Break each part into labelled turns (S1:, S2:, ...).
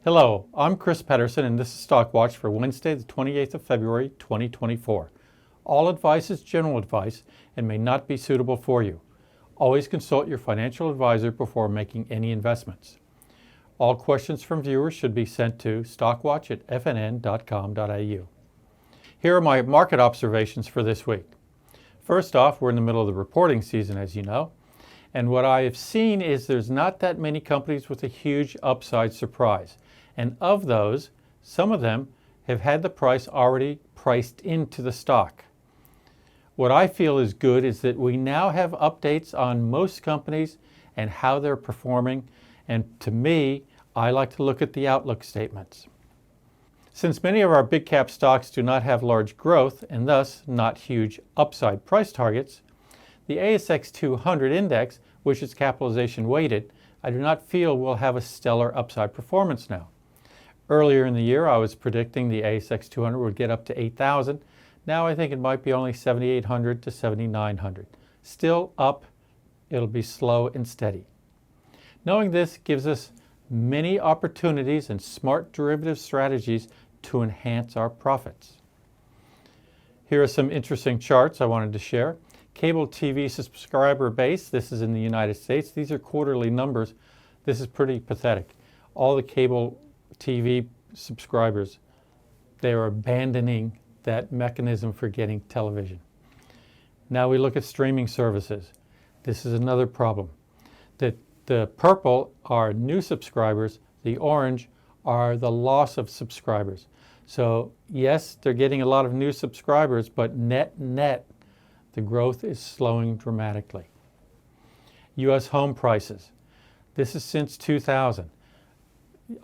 S1: Hello, I'm Chris Pedersen and this is Stock Watch for Wednesday the 28th of February 2024. All advice is general advice and may not be suitable for you. Always consult your financial advisor before making any investments. All questions from viewers should be sent to stockwatch@fnn.com.au. Here are my market observations for this week. First off, we're in the middle of the reporting season, as you know, and what I have seen is there's not that many companies with a huge upside surprise. And of those, some of them have had the price already priced into the stock. What I feel is good is that we now have updates on most companies and how they're performing. And to me, I like to look at the outlook statements. Since many of our big cap stocks do not have large growth and thus not huge upside price targets, the ASX 200 index, which is capitalization weighted, I do not feel will have a stellar upside performance now. Earlier in the year, I was predicting the ASX 200 would get up to 8,000. Now I think it might be only 7,800 to 7,900. Still up, it'll be slow and steady. Knowing this gives us many opportunities and smart derivative strategies to enhance our profits. Here are some interesting charts I wanted to share. Cable TV subscriber base, this is in the United States. These are quarterly numbers. This is pretty pathetic. All the cable TV subscribers, they are abandoning that mechanism for getting television. Now we look at streaming services. This is another problem. The purple are new subscribers, the orange are the loss of subscribers. So yes, they're getting a lot of new subscribers, but net, the growth is slowing dramatically. U.S. home prices. This is since 2000.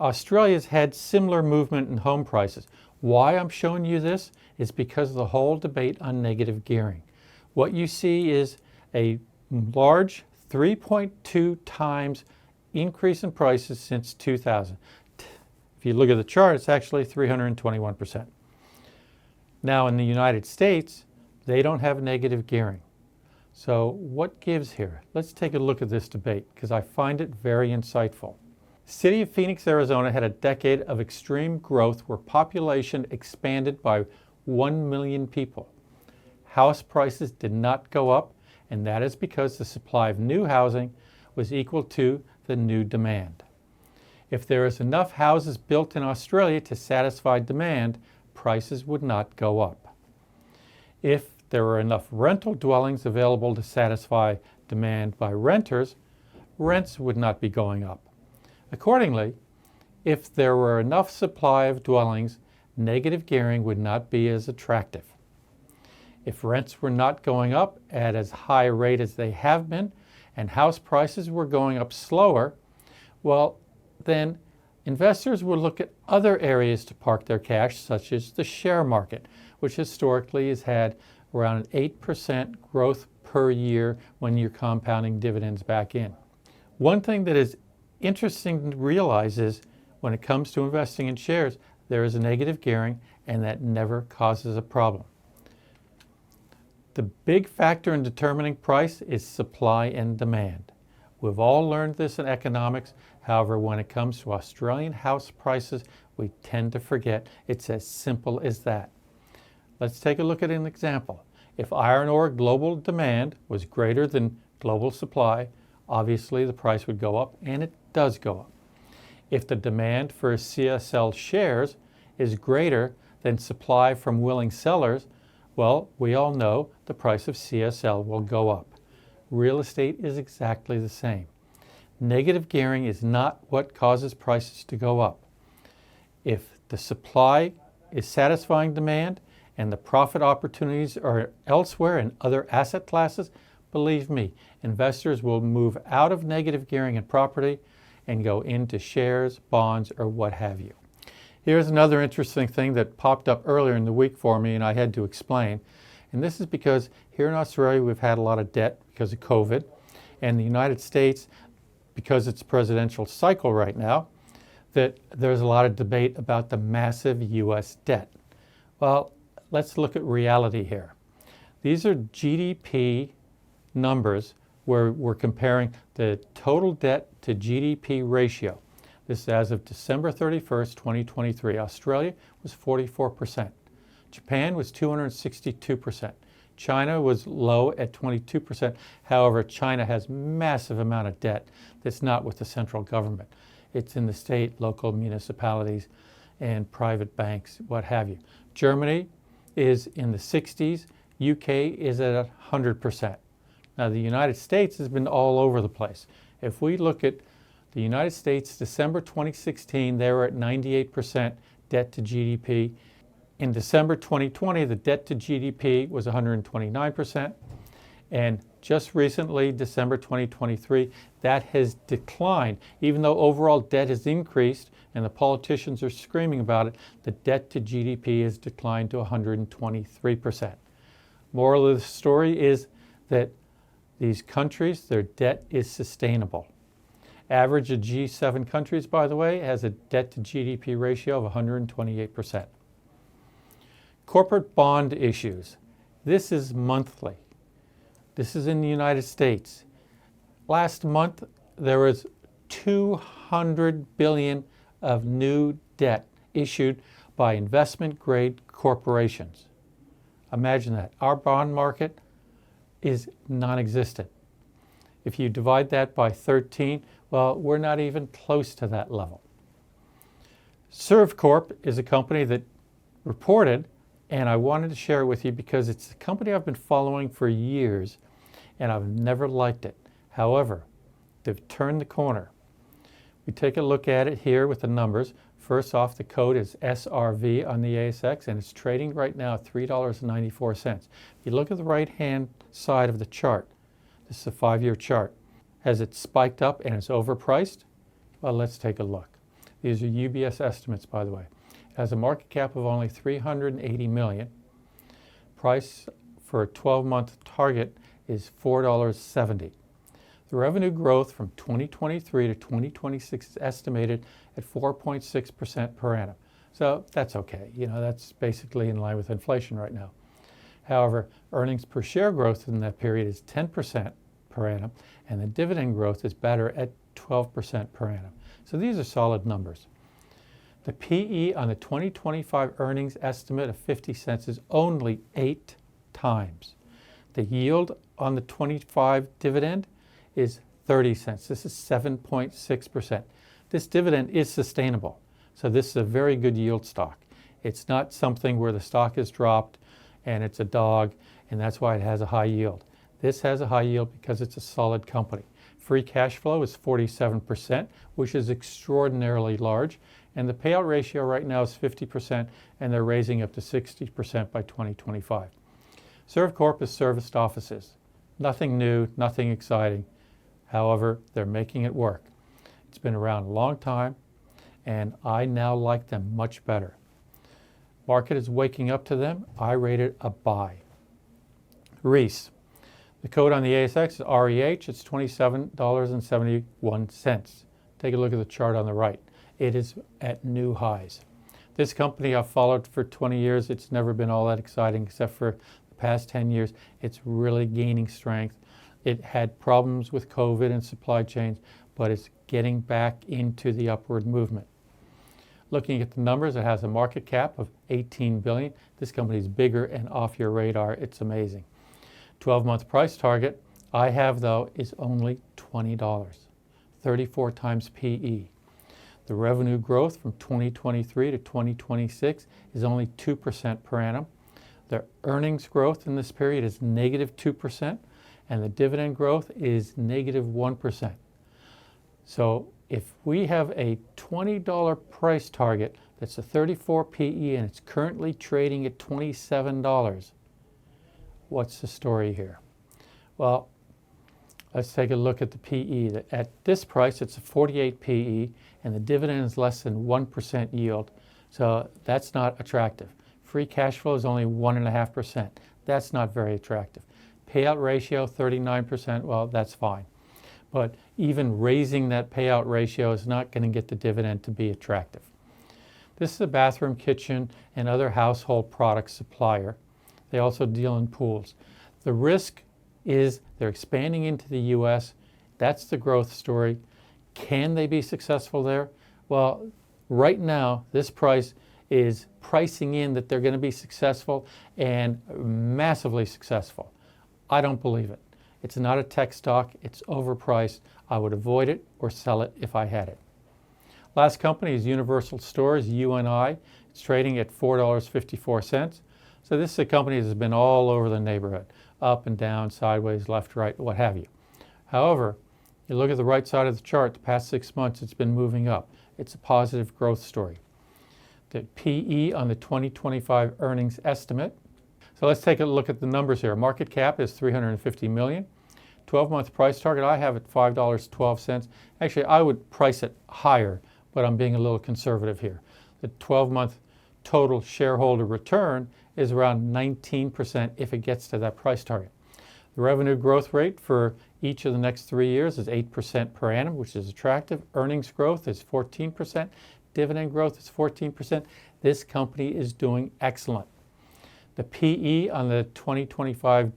S1: Australia's had similar movement in home prices. Why I'm showing you this is because of the whole debate on negative gearing. What you see is a large 3.2 times increase in prices since 2000. If you look at the chart, it's actually 321%. Now in the United States, they don't have negative gearing. So what gives here? Let's take a look at this debate because I find it very insightful. City of Phoenix, Arizona had a decade of extreme growth where population expanded by 1 million people. House prices did not go up, and that is because the supply of new housing was equal to the new demand. If there is enough houses built in Australia to satisfy demand, prices would not go up. If there were enough rental dwellings available to satisfy demand by renters, rents would not be going up. Accordingly, if there were enough supply of dwellings, negative gearing would not be as attractive. If rents were not going up at as high a rate as they have been, and house prices were going up slower, well, then investors would look at other areas to park their cash, such as the share market, which historically has had around an 8% growth per year when you're compounding dividends back in. One thing that is interesting to realize is when it comes to investing in shares, there is a negative gearing and that never causes a problem. The big factor in determining price is supply and demand. We've all learned this in economics. However, when it comes to Australian house prices, we tend to forget it's as simple as that. Let's take a look at an example. If iron ore global demand was greater than global supply, obviously the price would go up, and it does go up. If the demand for CSL shares is greater than supply from willing sellers, well, we all know the price of CSL will go up. Real estate is exactly the same. Negative gearing is not what causes prices to go up. If the supply is satisfying demand and the profit opportunities are elsewhere in other asset classes, believe me, investors will move out of negative gearing in property and go into shares, bonds, or what have you. Here's another interesting thing that popped up earlier in the week for me and I had to explain. And this is because here in Australia we've had a lot of debt because of COVID, and the United States, because it's a presidential cycle right now, that there's a lot of debate about the massive U.S. debt. Well, let's look at reality here. These are GDP numbers where we're comparing the total debt to GDP ratio. This is as of December 31st, 2023. Australia was 44%. Japan was 262%. China was low at 22%. However, China has massive amount of debt that's not with the central government. It's in the state, local municipalities, and private banks, what have you. Germany is in the 60s. UK is at 100%. Now, the United States has been all over the place. If we look at the United States, December 2016, they were at 98% debt to GDP. In December 2020, the debt to GDP was 129%. And just recently, December 2023, that has declined. Even though overall debt has increased and the politicians are screaming about it, the debt to GDP has declined to 123%. Moral of the story is that these countries, their debt is sustainable. Average of G7 countries, by the way, has a debt to GDP ratio of 128%. Corporate bond issues. This is monthly. This is in the United States. Last month, there was $200 billion of new debt issued by investment-grade corporations. Imagine that. Our bond market is non-existent. If you divide that by 13, well, we're not even close to that level. Servcorp is a company that reported, and I wanted to share it with you because it's a company I've been following for years, and I've never liked it. However, they've turned the corner. We take a look at it here with the numbers. First off, the code is SRV on the ASX, and it's trading right now at $3.94. If you look at the right-hand side of the chart, this is a 5-year chart. Has it spiked up and it's overpriced? Well, let's take a look. These are UBS estimates, by the way. It has a market cap of only $380 million. Price for a 12-month target is $4.70. The revenue growth from 2023 to 2026 is estimated at 4.6% per annum. So that's okay. You know, that's basically in line with inflation right now. However, earnings per share growth in that period is 10% per annum, and the dividend growth is better at 12% per annum. So these are solid numbers. The PE on the 2025 earnings estimate of 50 cents is only 8 times. The yield on the 25 dividend is 30 cents. This is 7.6%. This dividend is sustainable. So this is a very good yield stock. It's not something where the stock is dropped and it's a dog and that's why it has a high yield. This has a high yield because it's a solid company. Free cash flow is 47%, which is extraordinarily large. And the payout ratio right now is 50%, and they're raising up to 60% by 2025. Servcorp has serviced offices. Nothing new, nothing exciting. However, they're making it work. It's been around a long time, and I now like them much better. Market is waking up to them. I rate it a buy. Reece. The code on the ASX is REH. It's $27.71. Take a look at the chart on the right. It is at new highs. This company I've followed for 20 years. It's never been all that exciting except for the past 10 years. It's really gaining strength. It had problems with COVID and supply chains, but it's getting back into the upward movement. Looking at the numbers, it has a market cap of $18 billion. This company is bigger and off your radar. It's amazing. 12-month price target I have, though, is only $20, 34 times PE. The revenue growth from 2023 to 2026 is only 2% per annum. The earnings growth in this period is negative 2%, and the dividend growth is negative 1%. So if we have a $20 price target that's a 34 PE and it's currently trading at $27, what's the story here? Well, let's take a look at the PE. At this price, it's a 48 PE, and the dividend is less than 1% yield. So that's not attractive. Free cash flow is only 1.5%. That's not very attractive. Payout ratio, 39%, well, that's fine. But even raising that payout ratio is not going to get the dividend to be attractive. This is a bathroom, kitchen, and other household products supplier. They also deal in pools. The risk is they're expanding into the U.S. That's the growth story. Can they be successful there? Well, right now, this price is pricing in that they're going to be successful and massively successful. I don't believe it. It's not a tech stock. It's overpriced. I would avoid it or sell it if I had it. Last company is Universal Stores, UNI. It's trading at $4.54. So this is a company that's been all over the neighborhood, up and down, sideways, left, right, what have you. However, you look at the right side of the chart, the past 6 months it's been moving up. It's a positive growth story. The PE on the 2025 earnings estimate. So let's take a look at the numbers here. Market cap is $350 million. 12-month price target I have at $5.12. Actually, I would price it higher, but I'm being a little conservative here. The 12-month total shareholder return is around 19% if it gets to that price target. The revenue growth rate for each of the next 3 years is 8% per annum, which is attractive. Earnings growth is 14%. Dividend growth is 14%. This company is doing excellent. The PE on the 2025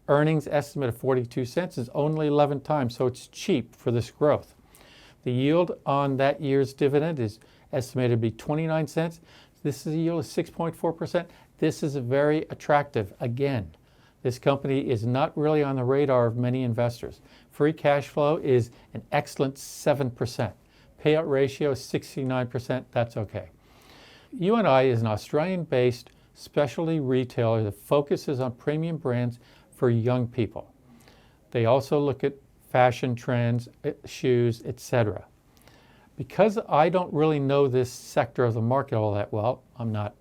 S1: earnings estimate of 42 cents is only 11 times, so it's cheap for this growth. The yield on that year's dividend is estimated to be 29 cents. This is a yield of 6.4%. This is very attractive. Again, this company is not really on the radar of many investors. Free cash flow is an excellent 7%. Payout ratio is 69%. That's okay. UNI is an Australian-based specialty retailer that focuses on premium brands for young people. They also look at fashion trends, shoes, etc. Because I don't really know this sector of the market all that well, I'm not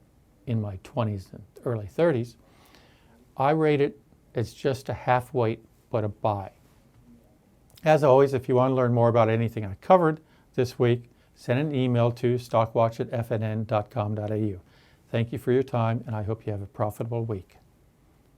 S1: in my 20s and early 30s, I rate it as just a half weight, but a buy. As always, if you want to learn more about anything I covered this week, send an email to stockwatch@fnn.com.au. Thank you for your time, and I hope you have a profitable week.